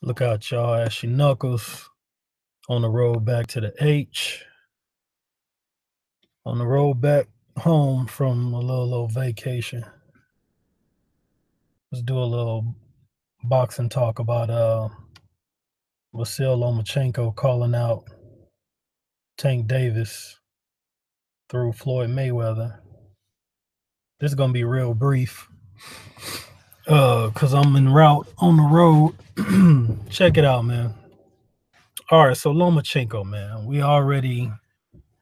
Look out, y'all. Ashy Knuckles on the road back to the H. On the road back home from a little vacation. Let's do a little boxing talk about Vasyl Lomachenko calling out Tank Davis through Floyd Mayweather. This is gonna be real brief. Cause I'm en route on the road. Check it out, man. All right, so Lomachenko, man. We already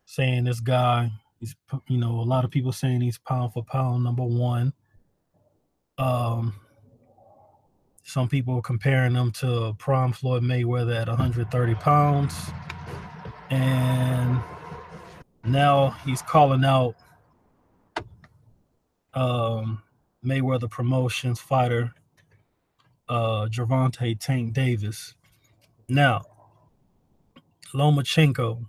saying this guy, he's a lot of people saying he's pound for pound number one. Some people comparing him to prime Floyd Mayweather at 130 pounds. And now he's calling out Mayweather Promotions fighter Gervonta Tank Davis. Now, Lomachenko,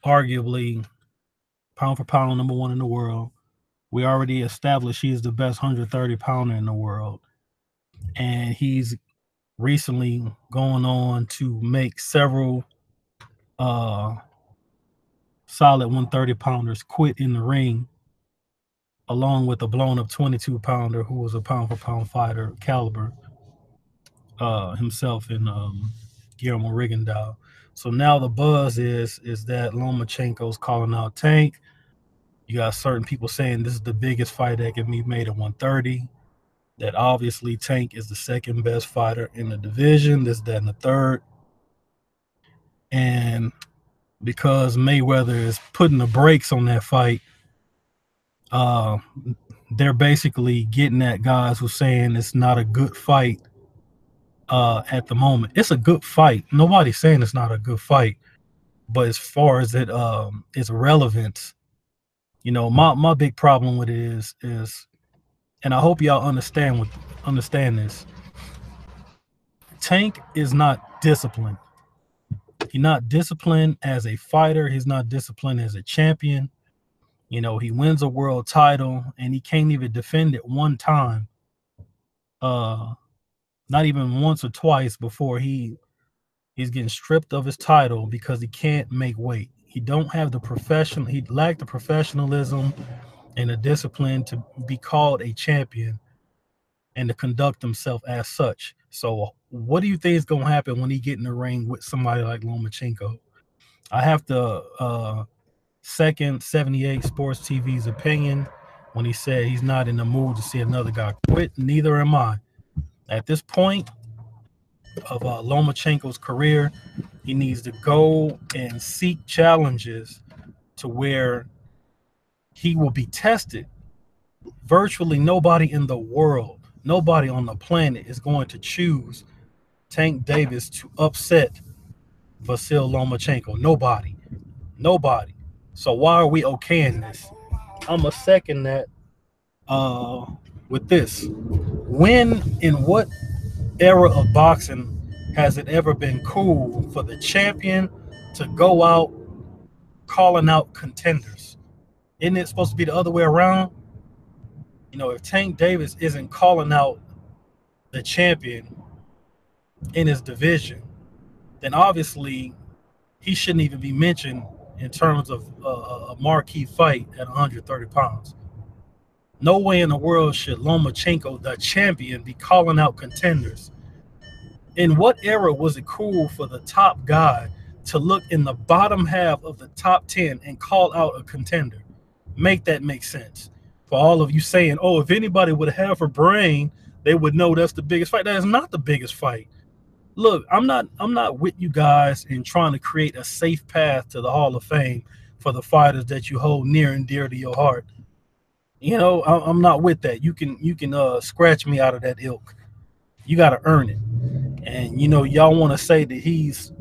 arguably pound for pound number one in the world. We already established he's the best 130 pounder in the world. And he's recently gone on to make several solid 130 pounders quit in the ring, along with a blown up 22 pounder who was a pound for pound fighter caliber himself in Guillermo Rigondeaux. So now the buzz is that Lomachenko's calling out Tank. You got certain people saying this is the biggest fight that can be made at 130. That obviously Tank is the second best fighter in the division. This, that, and the third. And because Mayweather is putting the brakes on that fight, they're basically getting at guys who are saying it's not a good fight at the moment. It's a good fight. Nobody's saying it's not a good fight. But as far as its relevance, my big problem with it is, and I hope y'all understand this. Tank is not disciplined. He's not disciplined as a fighter. He's not disciplined as a champion. He wins a world title and he can't even defend it one time. Not even once or twice before he's getting stripped of his title because he can't make weight. He lacked the professionalism and the discipline to be called a champion and to conduct himself as such. So what do you think is going to happen when he get in the ring with somebody like Lomachenko? I have to second 78 Sports TV's opinion when he said he's not in the mood to see another guy quit. Neither am I. At this point of Lomachenko's career, he needs to go and seek challenges to where he will be tested. Virtually nobody in the world, nobody on the planet is going to choose Tank Davis to upset Vasyl Lomachenko. Nobody. So why are we okaying this? I'm a second that with this. When, in what era of boxing has it ever been cool for the champion to go out calling out contenders? Isn't it supposed to be the other way around? If Tank Davis isn't calling out the champion in his division, then obviously he shouldn't even be mentioned in terms of a marquee fight at 130 pounds. No way in the world should Lomachenko, the champion, be calling out contenders. In what era was it cool for the top guy to look in the bottom half of the top 10 and call out a contender? Make that make sense. For all of you saying, oh, if anybody would have a brain, they would know that's the biggest fight. That is not the biggest fight. Look, I'm not with you guys in trying to create a safe path to the Hall of Fame for the fighters that you hold near and dear to your heart. I'm not with that. You can scratch me out of that ilk. You got to earn it. And y'all want to say that he's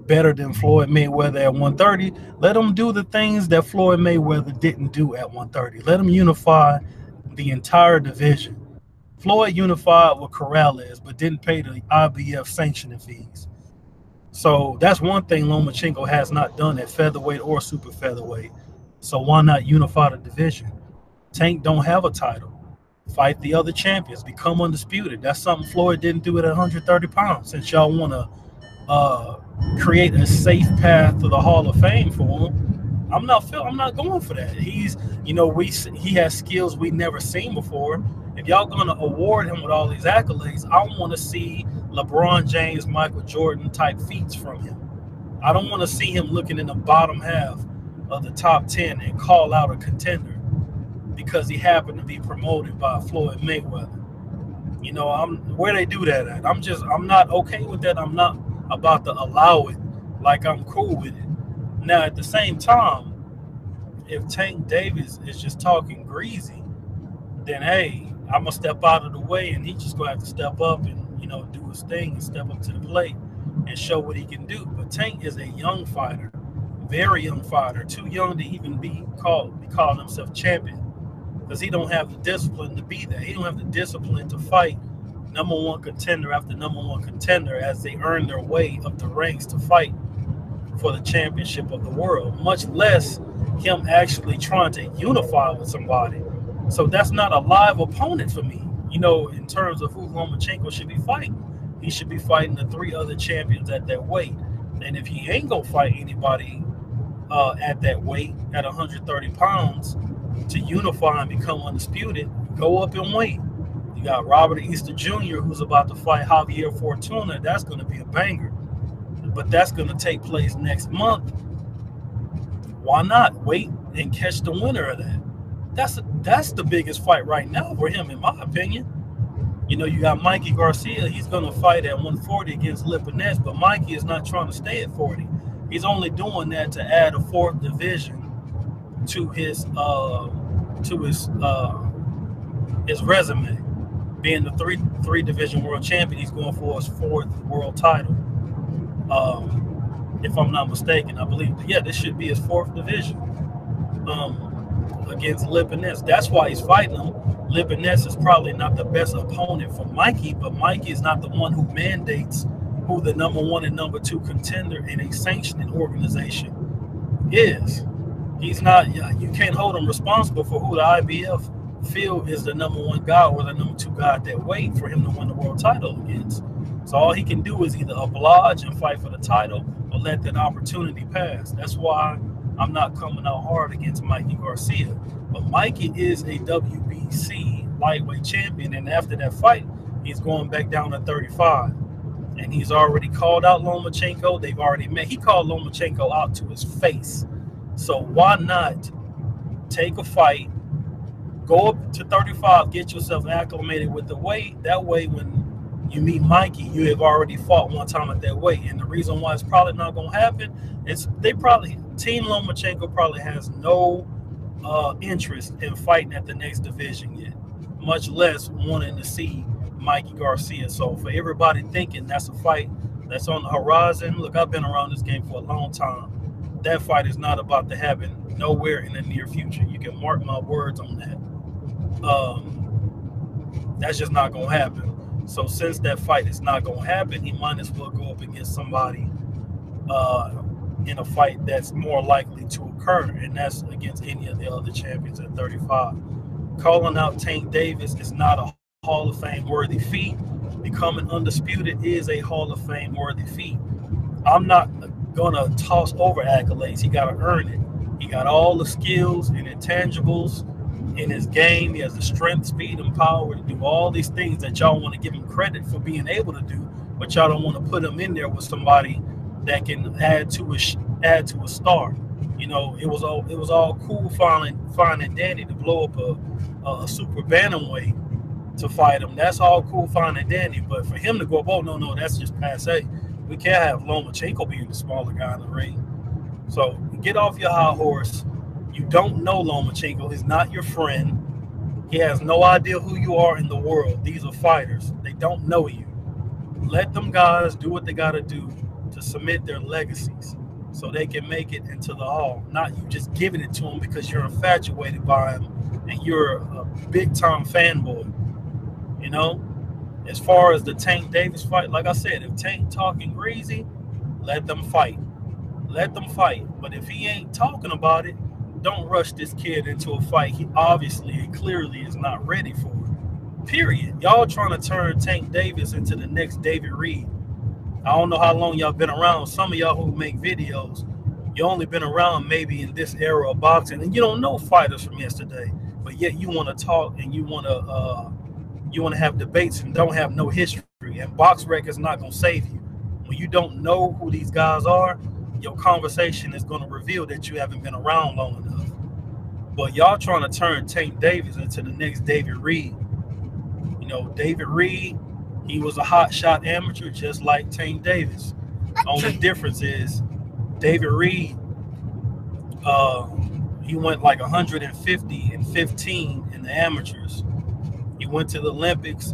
better than Floyd Mayweather at 130. Let him do the things that Floyd Mayweather didn't do at 130. Let him unify the entire division. Floyd unified with Corrales, but didn't pay the IBF sanctioning fees. So that's one thing Lomachenko has not done at featherweight or super featherweight. So why not unify the division? Tank don't have a title. Fight the other champions. Become undisputed. That's something Floyd didn't do at 130 pounds. Since y'all want to create a safe path to the Hall of Fame for him, I'm not going for that. He's, he has skills we never seen before. If y'all gonna award him with all these accolades, I want to see LeBron James, Michael Jordan type feats from him. I don't want to see him looking in the bottom half of the top 10 and call out a contender because he happened to be promoted by Floyd Mayweather. I'm where they do that at. I'm not okay with that. I'm not about to allow it. Like, I'm cool with it. Now, at the same time, if Tank Davis is just talking greasy, then hey, I'm gonna step out of the way, and he just gonna have to step up and do his thing and step up to the plate and show what he can do. But Tank is a young fighter, very young fighter, too young to even be calling himself champion, because he don't have the discipline to be there. He don't have the discipline to fight number one contender after number one contender as they earn their way up the ranks to fight for the championship of the world, much less him actually trying to unify with somebody. So that's not a live opponent for me, in terms of who Lomachenko should be fighting. He should be fighting the 3 other champions at that weight. And if he ain't going to fight anybody at that weight, at 130 pounds, to unify and become undisputed, go up and wait. You got Robert Easter Jr., who's about to fight Javier Fortuna. That's going to be a banger. But that's going to take place next month. Why not wait and catch the winner of that? That's the biggest fight right now for him, in my opinion. You got Mikey Garcia. He's going to fight at 140 against Lipinets, but Mikey is not trying to stay at 40. He's only doing that to add a 4th division to his resume. Being the three division world champion, he's going for his 4th world title. If I'm not mistaken, I believe. Yeah, this should be his 4th division. Against Lipinets. That's why he's fighting him. Lipinets is probably not the best opponent for Mikey, but Mikey is not the one who mandates who the number 1 and number 2 contender in a sanctioning organization is. He's not. You can't hold him responsible for who the IBF feel is the number 1 guy or the number 2 guy at that weight for him to win the world title against. So all he can do is either oblige and fight for the title or let that opportunity pass. That's why I'm not coming out hard against Mikey Garcia. But Mikey is a WBC lightweight champion, and after that fight, he's going back down to 35. And he's already called out Lomachenko. They've already met. He called Lomachenko out to his face. So why not take a fight, go up to 35, get yourself acclimated with the weight. That way, when you meet Mikey, you have already fought one time at that weight. And the reason why it's probably not going to happen is Team Lomachenko probably has no interest in fighting at the next division yet, much less wanting to see Mikey Garcia. So for everybody thinking that's a fight that's on the horizon, look, I've been around this game for a long time. That fight is not about to happen nowhere in the near future. You can mark my words on that. That's just not going to happen. So since that fight is not going to happen, he might as well go up against somebody in a fight that's more likely to occur, and that's against any of the other champions at 35. Calling out Tank Davis is not a Hall of Fame worthy feat. Becoming undisputed is a Hall of Fame worthy feat. I'm not going to toss over accolades. He got to earn it. He got all the skills and intangibles in his game. He has the strength, speed, and power to do all these things that y'all want to give him credit for being able to do, but y'all don't want to put him in there with somebody that can add to a star. It was all cool finding Danny to blow up a super bantamweight to fight him. That's all cool finding Danny, but for him to go up, oh no, that's just passe. We can't have Lomachenko being the smaller guy in the ring. So get off your high horse. You don't know Lomachenko. He's not your friend. He has no idea who you are in the world. These are fighters. They don't know you. Let them guys do what they got to do to submit their legacies so they can make it into the hall. Not you just giving it to them because you're infatuated by him and you're a big-time fanboy. As far as the Tank Davis fight, like I said, if Tank talking greasy, let them fight. Let them fight. But if he ain't talking about it, don't rush this kid into a fight he obviously and clearly is not ready for. Period. Y'all trying to turn Tank Davis into the next David Reed. I don't know how long y'all been around. Some of y'all who make videos, you only been around maybe in this era of boxing, and you don't know fighters from yesterday. But yet you want to talk and you want to have debates and don't have no history. And box rec is not gonna save you. When you don't know who these guys are, your conversation is gonna reveal that you haven't been around long enough. But y'all trying to turn Tank Davis into the next David Reed. You know, David Reed, he was a hot shot amateur just like Tank Davis. Only difference is David Reed, he went like 150 and 15 in the amateurs. He went to the Olympics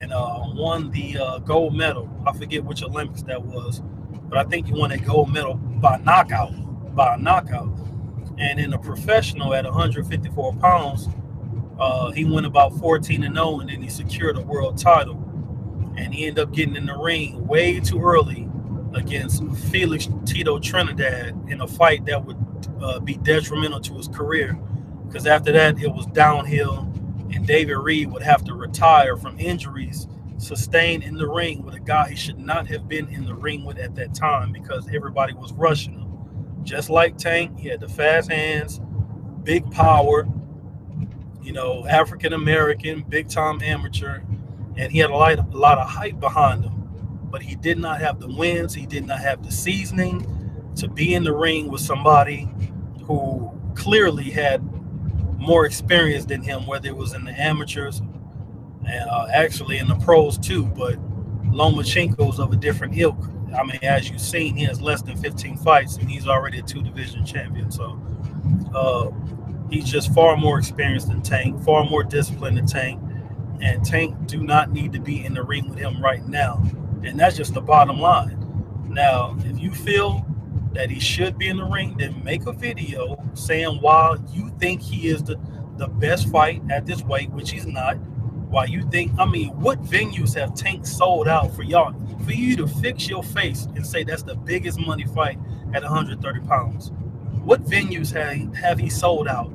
and won the gold medal. I forget which Olympics that was, but I think he won a gold medal by knockout. And in a professional at 154 pounds, he went about 14-0, and then he secured a world title. And he ended up getting in the ring way too early against Felix Tito Trinidad in a fight that would be detrimental to his career, because after that it was downhill, and David Reed would have to retire from injuries sustained in the ring with a guy he should not have been in the ring with at that time, because everybody was rushing him. Just like Tank, he had the fast hands, big power, you know, African American, big time amateur, and he had a lot of hype behind him. But he did not have the wins. He did not have the seasoning to be in the ring with somebody who clearly had more experience than him, whether it was in the amateurs and actually in the pros too. But Lomachenko's of a different ilk. I mean, as you've seen, he has less than 15 fights, and he's already a 2-division champion. So he's just far more experienced than Tank, far more disciplined than Tank. And Tank do not need to be in the ring with him right now. And that's just the bottom line. Now, if you feel that he should be in the ring, then make a video saying why you think he is the best fight at this weight, which he's not. Why you think, I mean, what venues have Tank sold out for y'all, for you to fix your face and say that's the biggest money fight at 130 pounds? What venues have he sold out?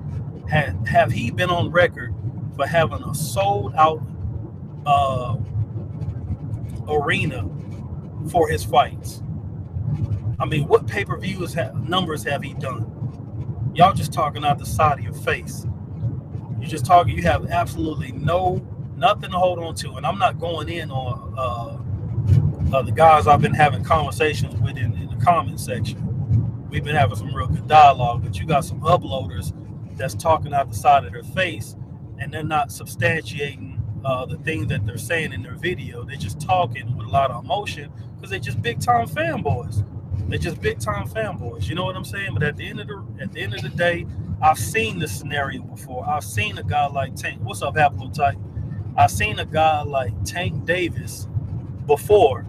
Have he been on record for having a sold out arena for his fights? I mean, what pay-per-views numbers have he done? Y'all just talking out the side of your face. You're just talking, you have absolutely nothing to hold on to. And I'm not going in on the guys I've been having conversations with in the comment section. We've been having some real good dialogue, but you got some uploaders that's talking out the side of their face, and they're not substantiating the things that they're saying in their video. They're just talking with a lot of emotion because they're just big time fanboys. They're just big time fanboys. You know what I'm saying? But at the end of the day, I've seen this scenario before. I've seen a guy like Tank. What's up, Haplotype? I've seen a guy like Tank Davis before.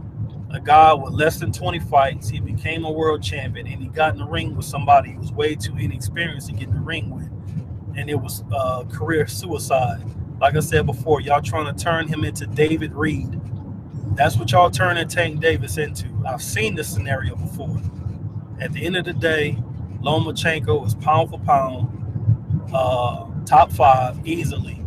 A guy with less than 20 fights. He became a world champion, and he got in the ring with somebody who was way too inexperienced to get in the ring with. And it was career suicide. Like I said before, y'all trying to turn him into David Reed. That's what y'all turning Tank Davis into. I've seen this scenario before. At the end of the day, Lomachenko is pound for pound, top 5 easily.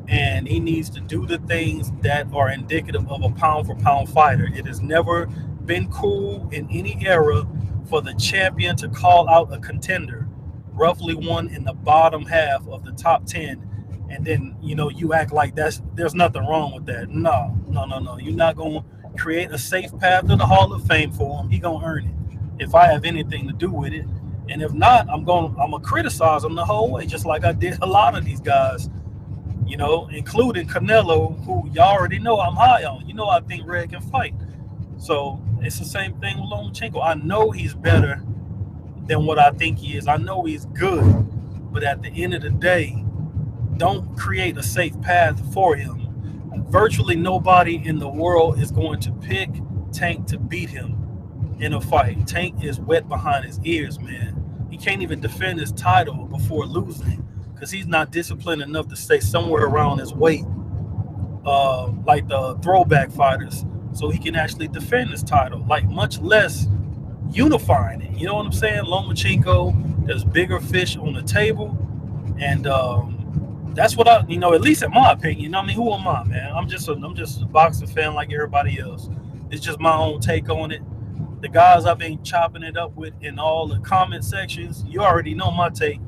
And he needs to do the things that are indicative of a pound for pound fighter. It has never been cool in any era for the champion to call out a contender, roughly one in the bottom half of the top 10. And then, you know, you act like there's nothing wrong with that. No. You're not going to create a safe path to the Hall of Fame for him. He going to earn it if I have anything to do with it. And if not, I'm going to criticize him the whole way, just like I did a lot of these guys, you know, including Canelo, who y'all already know I'm high on. You know, I think Red can fight. So it's the same thing with Lomachenko. I know he's better than what I think he is. I know he's good. But at the end of the day, don't create a safe path for him. Virtually nobody in the world is going to pick Tank to beat him in a fight. Tank is wet behind his ears, man. He can't even defend his title before losing because he's not disciplined enough to stay somewhere around his weight, like the throwback fighters, so he can actually defend his title, like much less unifying it. You know what I'm saying? Lomachenko, there's bigger fish on the table, and That's what I, at least in my opinion. I mean, who am I, man? I'm just a boxing fan like everybody else. It's just my own take on it. The guys I've been chopping it up with in all the comment sections, you already know my take.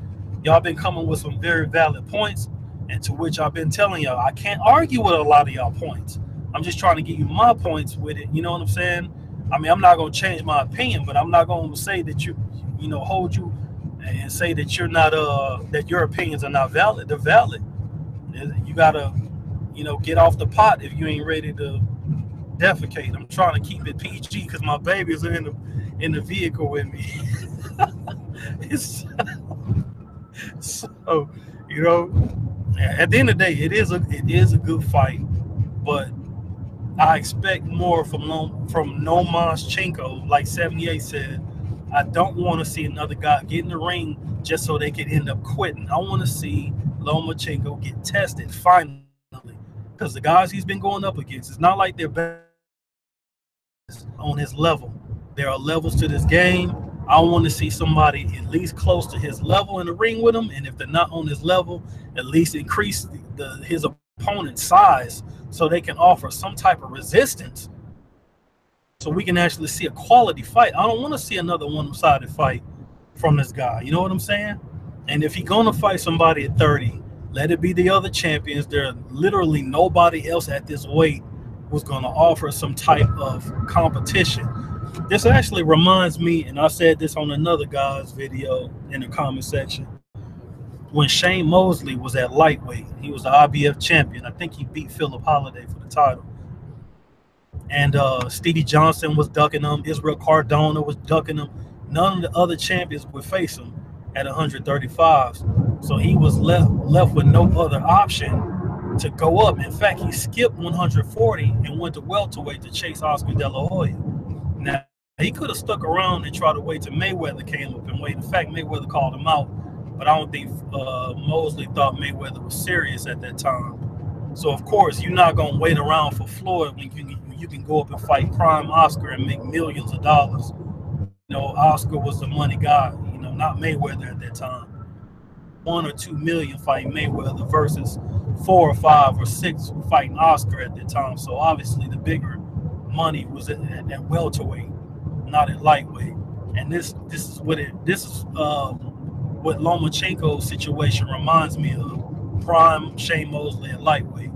Y'all been coming with some very valid points, and to which I've been telling y'all I can't argue with a lot of y'all points. I'm just trying to give you my points with it. You know what I'm saying? I mean, I'm not gonna change my opinion, but I'm not gonna say that hold you and say that you're not that your opinions are not valid. They're valid. You gotta get off the pot if you ain't ready to defecate. I'm trying to keep it PG because my babies are in the vehicle with me. It's, so you know, at the end of the day, it is a good fight, but I expect more from Lomachenko. Like 78 said, I don't want to see another guy get in the ring just so they can end up quitting. I want to see Lomachenko get tested finally, because the guys he's been going up against, it's not like they're on his level. There are levels to this game. I want to see somebody at least close to his level in the ring with him, and if they're not on his level, at least increase his opponent's size so they can offer some type of resistance, so we can actually see a quality fight. I don't want to see another one-sided fight from this guy. You know what I'm saying? And if he's going to fight somebody at 30, let it be the other champions. There's literally nobody else at this weight who's going to offer some type of competition. This actually reminds me, and I said this on another guy's video in the comment section, when Shane Mosley was at lightweight. He was the IBF champion. I think he beat Philip Holliday for the title. And Stevie Johnson was ducking him. Israel Cardona was ducking him. None of the other champions would face him at 135. So he was left with no other option to go up. In fact, he skipped 140 and went to welterweight to chase Oscar De La Hoya. Now, he could have stuck around and tried to wait till Mayweather came up and weighed. In fact, Mayweather called him out, but I don't think Mosley thought Mayweather was serious at that time. So, of course, you're not going to wait around for Floyd when you can go up and fight prime Oscar and make millions of dollars. Oscar was the money guy, not Mayweather at that time. 1 or 2 million fighting Mayweather versus 4 or 5 or 6 fighting Oscar at that time. So obviously the bigger money was at welterweight, not at lightweight. And this is what Lomachenko's situation reminds me of. Prime Shane Mosley at lightweight.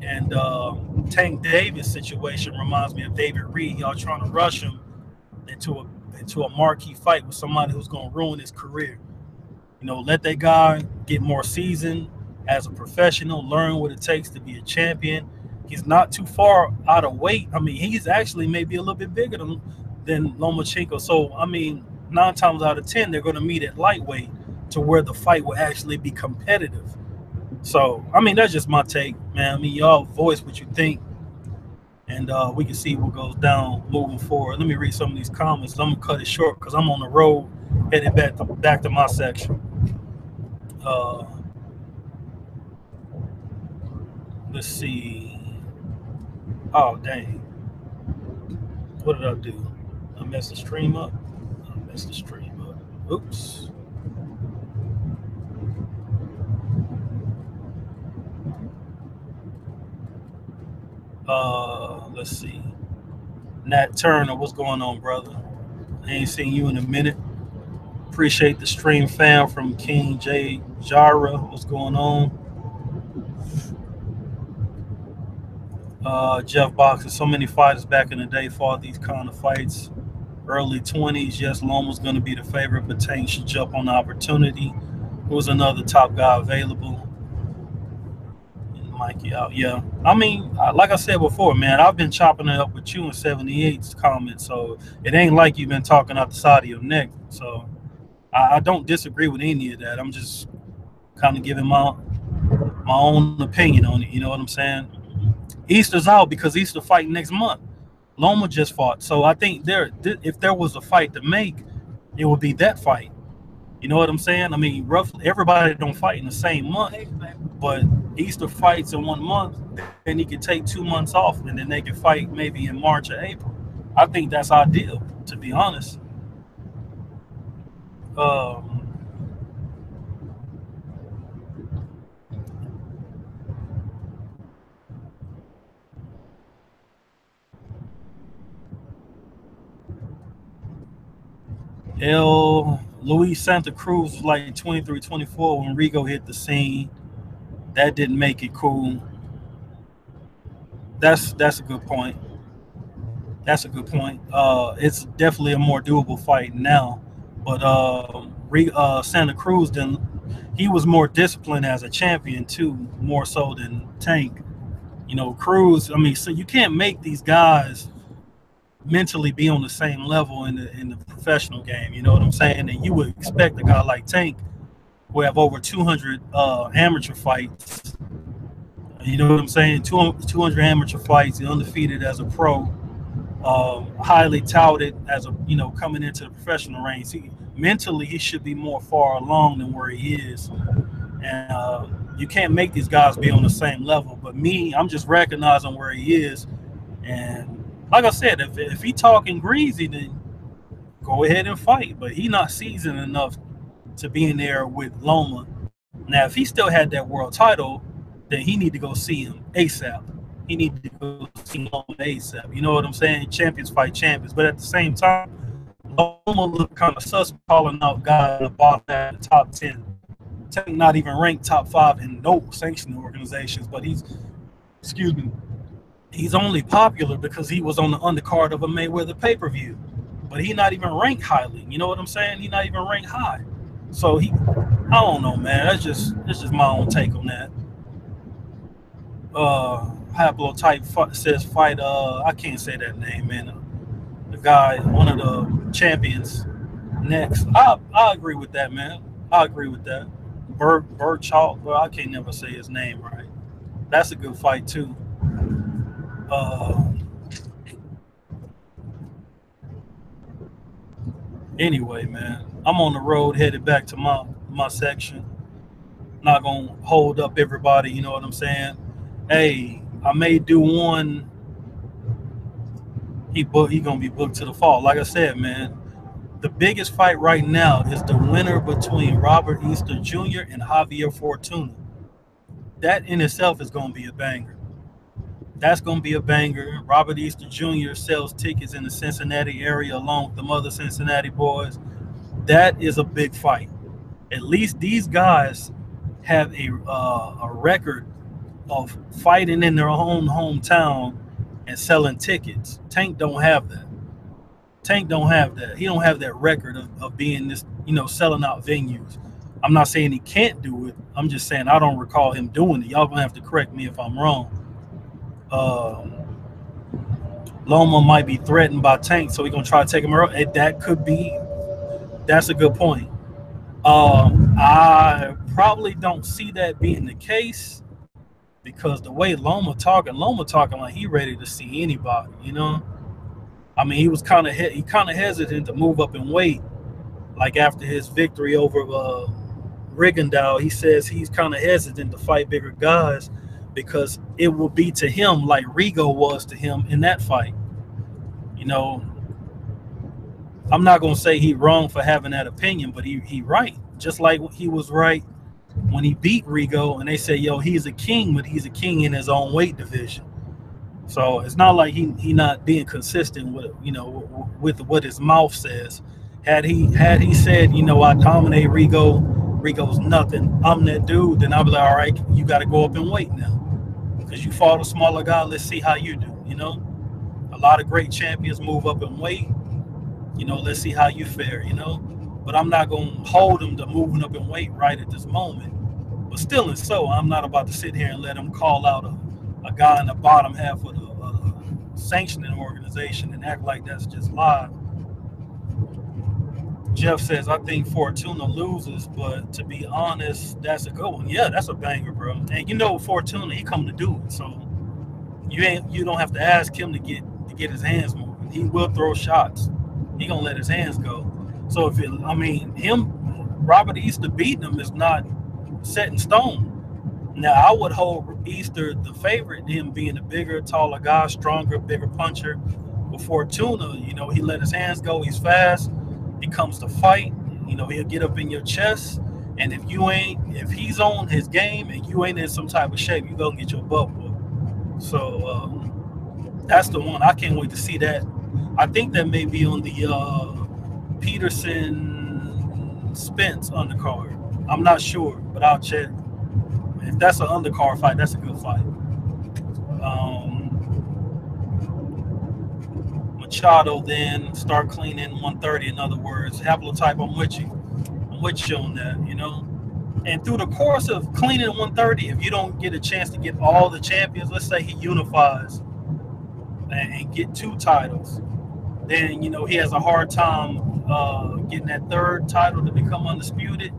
And Tank Davis' situation reminds me of David Reed. Y'all trying to rush him into a marquee fight with somebody who's going to ruin his career. Let that guy get more seasoned as a professional, learn what it takes to be a champion. He's not too far out of weight. I mean, he's actually maybe a little bit bigger than Lomachenko. So, I mean, 9 times out of 10, they're going to meet at lightweight to where the fight will actually be competitive. So, I mean, that's just my take, man. I mean, y'all voice what you think, and we can see what goes down moving forward. Let me read some of these comments. I'm going to cut it short because I'm on the road headed back to my section. Let's see. Oh, dang. What did I do? I messed the stream up. Oops. Let's see. Nat Turner, what's going on, brother? I ain't seen you in a minute. Appreciate the stream, fam, from King J Jara. What's going on? Jeff Boxer, so many fighters back in the day fought these kind of fights. Early 20s, yes, Loma's going to be the favorite, but Tank should jump on the opportunity. Who was another top guy available? And Mikey out, yeah. I mean, like I said before, man, I've been chopping it up with you in 78's comments, so it ain't like you've been talking out the side of your neck. So I don't disagree with any of that. I'm just kind of giving my own opinion on it. You know what I'm saying? Easter's out because Easter fight next month. Loma just fought. So I think if there was a fight to make, it would be that fight. You know what I'm saying? I mean, roughly everybody don't fight in the same month, but Easter fights in 1 month, then he could take 2 months off, and then they can fight maybe in March or April. I think that's ideal, to be honest. Luis Santa Cruz was like 23, 24 when Rigo hit the scene. That didn't make it cool. That's a good point. That's a good point. It's definitely a more doable fight now. But Santa Cruz then he was more disciplined as a champion too, more so than Tank. You know, Cruz. I mean, so you can't make these guys mentally be on the same level in the professional game. You know what I'm saying? And you would expect a guy like Tank, who have over 200 amateur fights. You know what I'm saying? 200 amateur fights, undefeated as a pro, highly touted as a coming into the professional range. Mentally he should be more far along than where he is, and you can't make these guys be on the same level. But me, I'm just recognizing where he is, and like I said, if he talking greasy, then go ahead and fight. But he not seasoned enough to be in there with Loma. Now, if he still had that world title, then he need to go see him ASAP. He need to go see Loma ASAP. You know what I'm saying? Champions fight champions. But at the same time, Loma look kind of sus calling out guys in the bottom at the top 10. Tank not even ranked top 5 in no sanctioning organizations, but excuse me, he's only popular because he was on the undercard of a Mayweather pay-per-view. But he not even ranked highly. You know what I'm saying? He not even ranked high. So I don't know, man. That's just my own take on that. Haplotype says fight. I can't say that name, man. The guy, one of the champions. Next, I agree with that, man. I agree with that. Chalk. Well, I can't never say his name right. That's a good fight too. Anyway, man, I'm on the road headed back to my section. Not gonna hold up everybody. You know what I'm saying? Hey, I may do one. He gonna be booked to the fall. Like I said, man, the biggest fight right now is the winner between Robert Easter Jr. and Javier Fortuna. That in itself is gonna be a banger. That's gonna be a banger. Robert Easter Jr. sells tickets in the Cincinnati area along with the other Cincinnati boys. That is a big fight. At least these guys have a record of fighting in their own hometown and selling tickets. Tank don't have that. Tank don't have that. He don't have that record of being this, selling out venues. I'm not saying he can't do it. I'm just saying I don't recall him doing it. Y'all gonna have to correct me if I'm wrong. Loma might be threatened by Tank, so he's gonna try to take him out. That could be. That's a good point. I probably don't see that being the case because the way Loma talking like he ready to see anybody. I mean, he was kind of hesitant to move up in weight. Like after his victory over Rigondeaux, he says he's kind of hesitant to fight bigger guys because it will be to him like Rigo was to him in that fight. I'm not gonna say he wrong for having that opinion, but he right. Just like he was right when he beat Rigo, and they say, yo, he's a king, but he's a king in his own weight division. So it's not like he not being consistent with what his mouth says. Had he said, I dominate Rigo's nothing, I'm that dude, then I'll be like, all right, you got to go up in weight now because you fought a smaller guy. Let's see how you do. A lot of great champions move up in weight. Let's see how you fare. But I'm not gonna hold him to moving up in weight right at this moment. But still, and so I'm not about to sit here and let him call out a guy in the bottom half of the sanctioning organization and act like that's just live. Jeff says, I think Fortuna loses, but to be honest, that's a good one. Yeah, that's a banger, bro. And Fortuna, he come to do it. So you don't have to ask him to get his hands moving. He will throw shots. He gonna let his hands go. So Robert Easter beating him is not set in stone. Now I would hold Easter the favorite, him being a bigger, taller guy, stronger, bigger puncher. But Fortuna, he let his hands go. He's fast. He comes to fight. He'll get up in your chest. And if he's on his game and you ain't in some type of shape, you gonna get your butt whooped. So that's the one. I can't wait to see that. I think that may be on the Peterson Spence undercard. I'm not sure, but I'll check. If that's an undercard fight, that's a good fight. Machado then start cleaning 130. In other words, haplotype. I'm with you. I'm with you on that. You know. And through the course of cleaning 130, if you don't get a chance to get all the champions, let's say he unifies and get 2 titles, then he has a hard time getting that 3rd title to become undisputed.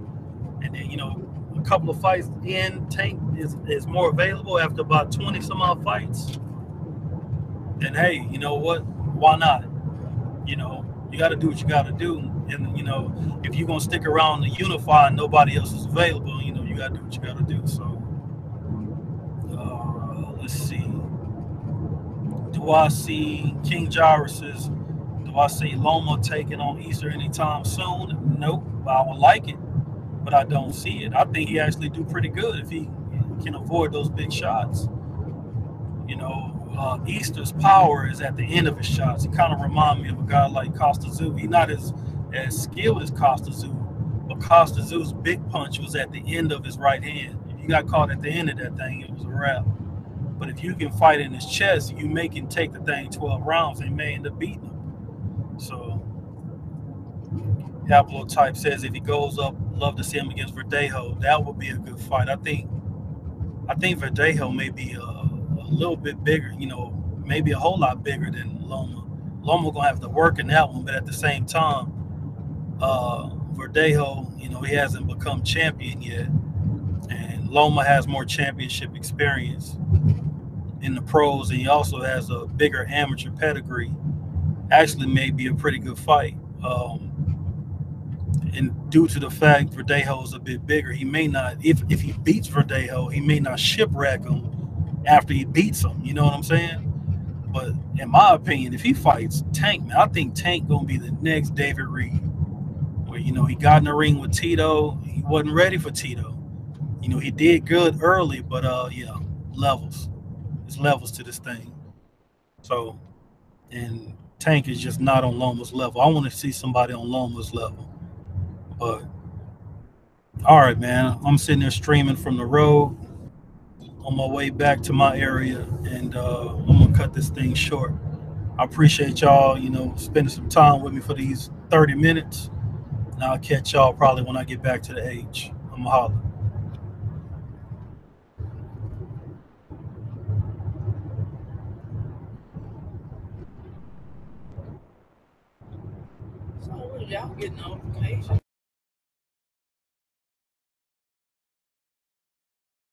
And then a couple of fights in, Tank is more available after about 20 some odd fights. Then hey, you know what? Why not? You got to do what you got to do. And if you're gonna stick around to unify and nobody else is available, you got to do what you got to do. So let's see. Do I see King Jairus's? Do I see Loma taking on Easter anytime soon? Nope. I would like it, but I don't see it. I think he actually do pretty good if he can avoid those big shots. Easter's power is at the end of his shots. He kind of reminds me of a guy like Costa Tszyu. He's not as skilled as Costa Tszyu, but Costa Tszyu's big punch was at the end of his right hand. If you got caught at the end of that thing, it was a wrap. But if you can fight in his chest, you may can take the thing 12 rounds and may end up beating him. So Haplotype says if he goes up, love to see him against Verdejo. That would be a good fight. I think Verdejo may be a little bit bigger, maybe a whole lot bigger than Loma. Loma gonna have to work in that one, but at the same time, Verdejo, he hasn't become champion yet, and Loma has more championship experience in the pros, and he also has a bigger amateur pedigree. Actually, may be a pretty good fight. And due to the fact Verdejo is a bit bigger, he may not, if he beats Verdejo, he may not shipwreck him after he beats him. You know what I'm saying? But in my opinion, if he fights Tank, man, I think Tank gonna be the next David Reed. Where he got in the ring with Tito, he wasn't ready for Tito. He did good early, but levels. There's levels to this thing. So, and Tank is just not on Loma's level. I want to see somebody on Loma's level. But all right, man, I'm sitting there streaming from the road on my way back to my area, and I'm gonna cut this thing short. I appreciate y'all, spending some time with me for these 30 minutes, and I'll catch y'all probably when I get back to the H. I'm gonna holler. So y'all getting notifications.